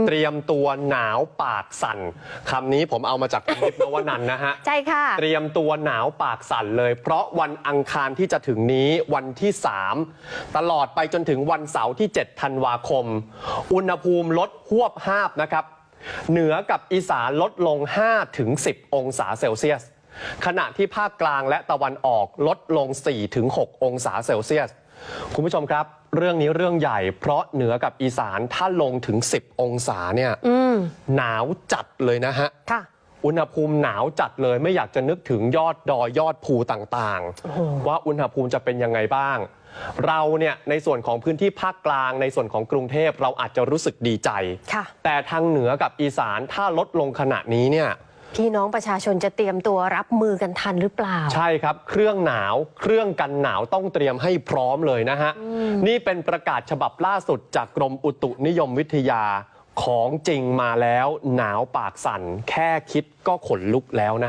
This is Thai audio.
เตรียมตัวหนาวปากสั่นคำนี้ผมเอามาจากคุณนิพนวนันท์นะฮะใช่ค่ะเตรียมตัวหนาวปากสั่นเลยเพราะวันอังคารที่จะถึงนี้วันที่3ตลอดไปจนถึงวันเสาร์ที่7ธันวาคมอุณหภูมิลดหวบหาบนะครับเหนือกับอีสานลดลง 5-10 องศาเซลเซียสขณะที่ภาคกลางและตะวันออกลดลง 4-6 องศาเซลเซียสคุณผู้ชมครับเรื่องนี้เรื่องใหญ่เพราะเหนือกับอีสานถ้าลงถึง10องศาเนี่ยหนาวจัดเลยนะฮะอุณหภูมิหนาวจัดเลยไม่อยากจะนึกถึงยอดดอยยอดภูต่างๆว่าอุณหภูมิจะเป็นยังไงบ้างเราเนี่ยในส่วนของพื้นที่ภาคกลางในส่วนของกรุงเทพเราอาจจะรู้สึกดีใจแต่ทางเหนือกับอีสานถ้าลดลงขณะนี้เนี่ยพี่น้องประชาชนจะเตรียมตัวรับมือกันทันหรือเปล่าใช่ครับเครื่องหนาวเครื่องกันหนาวต้องเตรียมให้พร้อมเลยนะฮะนี่เป็นประกาศฉบับล่าสุดจากกรมอุตุนิยมวิทยาของจริงมาแล้วหนาวปากสั่นแค่คิดก็ขนลุกแล้วนะ